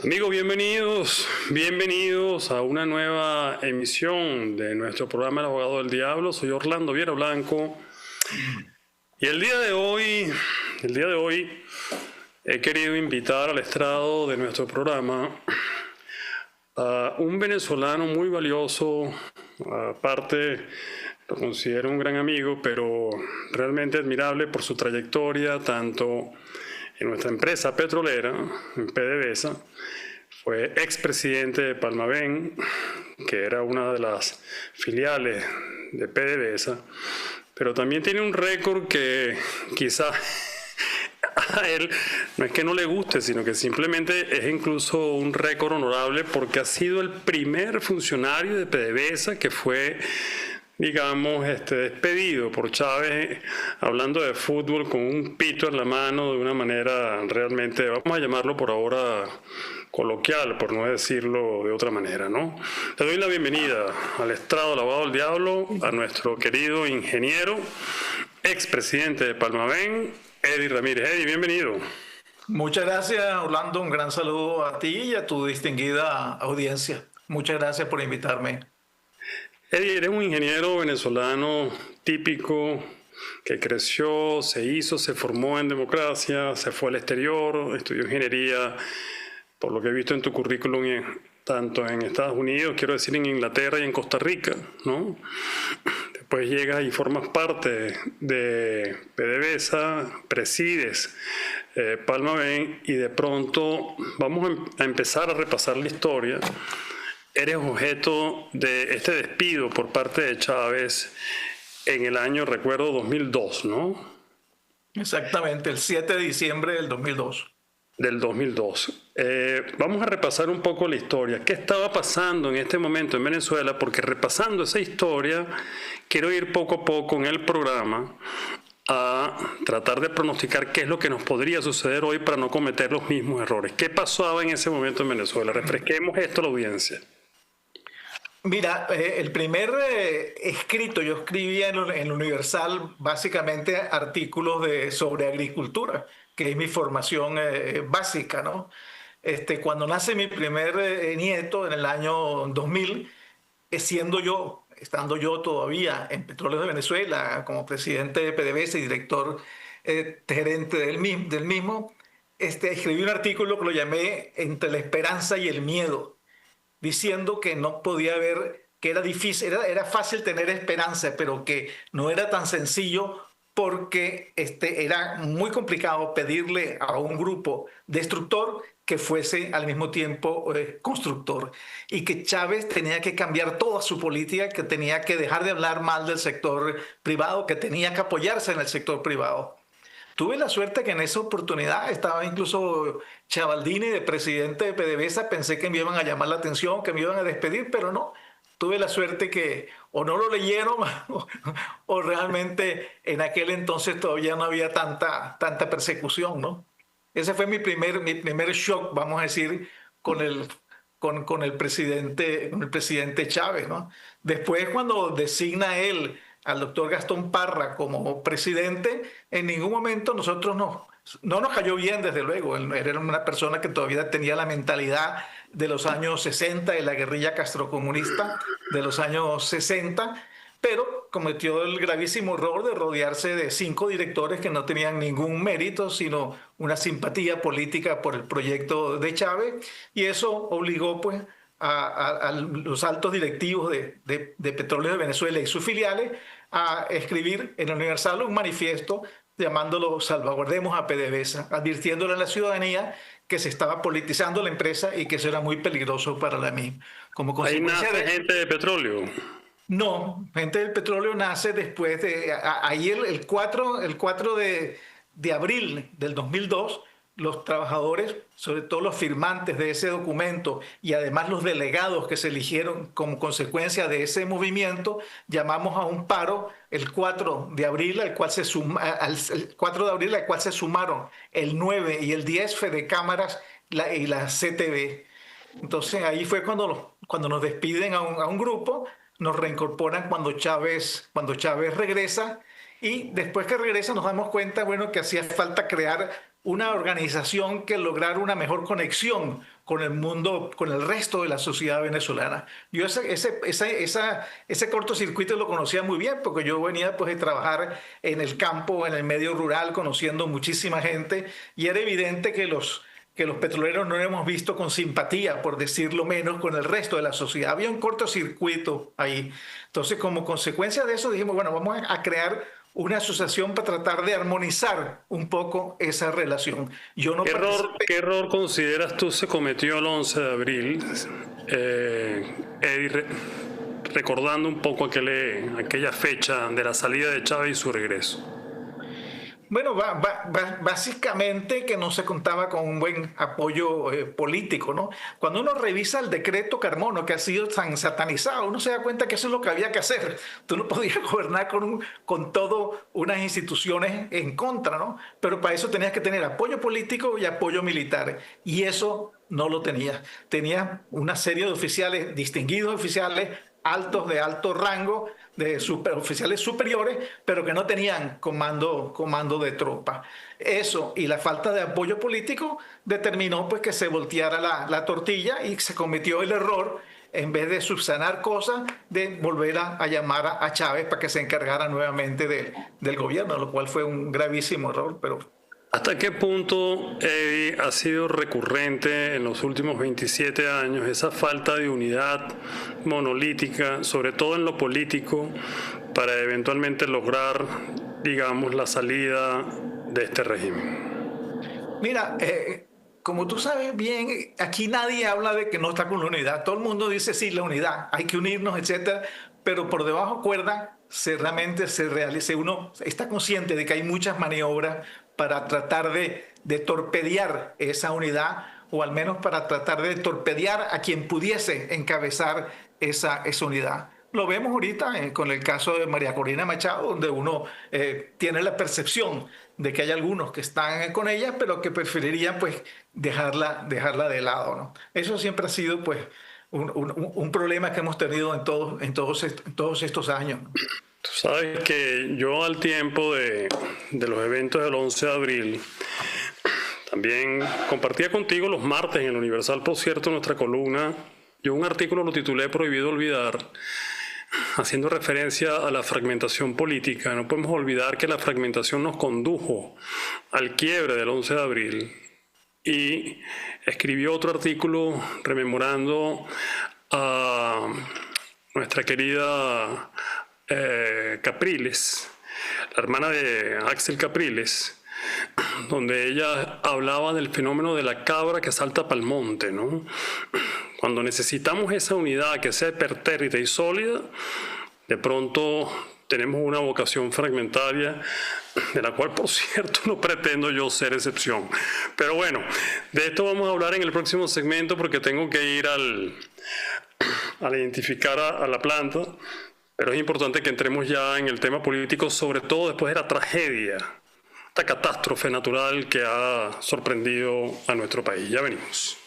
Amigos, bienvenidos a una nueva emisión de nuestro programa El Abogado del Diablo. Soy Orlando Viera Blanco y el día de hoy he querido invitar al estrado de nuestro programa a un venezolano muy valioso. Aparte, lo considero un gran amigo, pero realmente admirable por su trayectoria, tanto en nuestra empresa petrolera, en PDVSA. Fue expresidente de Palmaven, que era una de las filiales de PDVSA, pero también tiene un récord que quizá a él no es que no le guste, sino que simplemente es incluso un récord honorable porque ha sido el primer funcionario de PDVSA que fue, digamos, despedido por Chávez, hablando de fútbol, con un pito en la mano, de una manera realmente, vamos a llamarlo por ahora coloquial, por no decirlo de otra manera, ¿no? Le doy la bienvenida al estrado del Abogado del Diablo a nuestro querido ingeniero, expresidente de Palmaven, Eddie Ramírez. Eddie, bienvenido. Muchas gracias, Orlando. Un gran saludo a ti y a tu distinguida audiencia. Muchas gracias por invitarme. Eddie, eres un ingeniero venezolano típico que creció, se formó en democracia, se fue al exterior, estudió ingeniería, por lo que he visto en tu currículum, tanto en Estados Unidos, quiero decir en Inglaterra y en Costa Rica, ¿no? Después llegas y formas parte de PDVSA, presides Palmaven y de pronto vamos a empezar a repasar la historia. Eres objeto de este despido por parte de Chávez en el año, recuerdo, 2002, ¿no? Exactamente, el 7 de diciembre del 2002. Del 2002. Vamos a repasar un poco la historia. ¿Qué estaba pasando en este momento en Venezuela? Porque repasando esa historia, quiero ir poco a poco en el programa a tratar de pronosticar qué es lo que nos podría suceder hoy para no cometer los mismos errores. ¿Qué pasaba en ese momento en Venezuela? Refresquemos esto a la audiencia. Mira, el primer escrito, yo escribía en el Universal básicamente artículos sobre agricultura, que es mi formación básica, ¿no? Cuando nace mi primer nieto en el año 2000, estando yo todavía en Petróleos de Venezuela como presidente de PDVSA y director gerente del mismo, escribí un artículo que lo llamé Entre la esperanza y el miedo, diciendo que no podía haber, que era difícil, era fácil tener esperanza, pero que no era tan sencillo porque era muy complicado pedirle a un grupo destructor que fuese al mismo tiempo constructor, y que Chávez tenía que cambiar toda su política, que tenía que dejar de hablar mal del sector privado, que tenía que apoyarse en el sector privado. Tuve la suerte que en esa oportunidad estaba incluso Chavaldini de presidente de PDVSA. Pensé que me iban a llamar la atención, que me iban a despedir, pero no. Tuve la suerte que o no lo leyeron o realmente en aquel entonces todavía no había tanta persecución, ¿no? Ese fue mi primer shock, vamos a decir, con el presidente Chávez, ¿no? Después, cuando designa él al doctor Gastón Parra como presidente, en ningún momento no nos cayó bien, desde luego. Él era una persona que todavía tenía la mentalidad de los años 60, de la guerrilla castrocomunista de los años 60, pero cometió el gravísimo error de rodearse de 5 directores que no tenían ningún mérito, sino una simpatía política por el proyecto de Chávez, y eso obligó pues a los altos directivos de Petróleos de Venezuela y sus filiales a escribir en el Universal un manifiesto llamándolo Salvaguardemos a PDVSA, advirtiéndole a la ciudadanía que se estaba politizando la empresa y que eso era muy peligroso para la misma. Como consecuencia ¿Hay gente de petróleo? No, Gente del Petróleo nace después de... Ahí el 4 de abril del 2002, los trabajadores, sobre todo los firmantes de ese documento y además los delegados que se eligieron como consecuencia de ese movimiento, llamamos a un paro el 4 de abril, al cual se sumaron el 9 y el 10 Fedecámaras y la CTV. Entonces ahí fue cuando nos despiden a un grupo, nos reincorporan cuando Chávez regresa, y después que regresa nos damos cuenta, bueno, que hacía falta crear una organización que lograra una mejor conexión con el mundo, con el resto de la sociedad venezolana. Yo ese cortocircuito lo conocía muy bien porque yo venía pues de trabajar en el campo, en el medio rural, conociendo muchísima gente, y era evidente que los petroleros no lo hemos visto con simpatía, por decirlo menos, con el resto de la sociedad. Había un cortocircuito ahí. Entonces, como consecuencia de eso, dijimos, bueno, vamos a crear una asociación para tratar de armonizar un poco esa relación. Yo no participé. ¿Qué error consideras tú se cometió el 11 de abril? Eddie, recordando un poco aquella fecha de la salida de Chávez y su regreso. Bueno, básicamente que no se contaba con un buen apoyo político, ¿no? Cuando uno revisa el decreto Carmona, que ha sido tan satanizado, uno se da cuenta que eso es lo que había que hacer. Tú no podías gobernar con todo unas instituciones en contra, ¿no? Pero para eso tenías que tener apoyo político y apoyo militar. Y eso no lo tenías. Tenías una serie de oficiales, distinguidos oficiales, altos de alto rango, de oficiales superiores, pero que no tenían comando de tropa. Eso y la falta de apoyo político determinó pues que se volteara la tortilla y se cometió el error, en vez de subsanar cosas, de volver a llamar a Chávez para que se encargara nuevamente del gobierno, lo cual fue un gravísimo error, pero... ¿Hasta qué punto, Eddie, ha sido recurrente en los últimos 27 años esa falta de unidad monolítica, sobre todo en lo político, para eventualmente lograr, digamos, la salida de este régimen? Mira, como tú sabes bien, aquí nadie habla de que no está con la unidad. Todo el mundo dice, sí, la unidad, hay que unirnos, etcétera, pero por debajo cuerda realmente se realiza. Uno está consciente de que hay muchas maniobras para tratar de torpedear esa unidad, o al menos para tratar de torpedear a quien pudiese encabezar esa unidad. Lo vemos ahorita con el caso de María Corina Machado, donde uno tiene la percepción de que hay algunos que están con ella, pero que preferirían pues dejarla de lado, ¿no? Eso siempre ha sido pues un problema que hemos tenido en todos estos años. Tú sabes que yo al tiempo de los eventos del 11 de abril, también compartía contigo los martes en el Universal, por cierto, nuestra columna. Yo un artículo lo titulé Prohibido olvidar, haciendo referencia a la fragmentación política. No podemos olvidar que la fragmentación nos condujo al quiebre del 11 de abril. Y escribió otro artículo rememorando a nuestra querida Capriles, la hermana de Axel Capriles, donde ella hablaba del fenómeno de la cabra que salta para el monte, ¿no? Cuando necesitamos esa unidad que sea pertérrita y sólida, de pronto tenemos una vocación fragmentaria, de la cual, por cierto, no pretendo yo ser excepción. Pero bueno, de esto vamos a hablar en el próximo segmento, porque tengo que ir al identificar a la planta. Pero es importante que entremos ya en el tema político, sobre todo después de la tragedia, esta catástrofe natural que ha sorprendido a nuestro país. Ya venimos.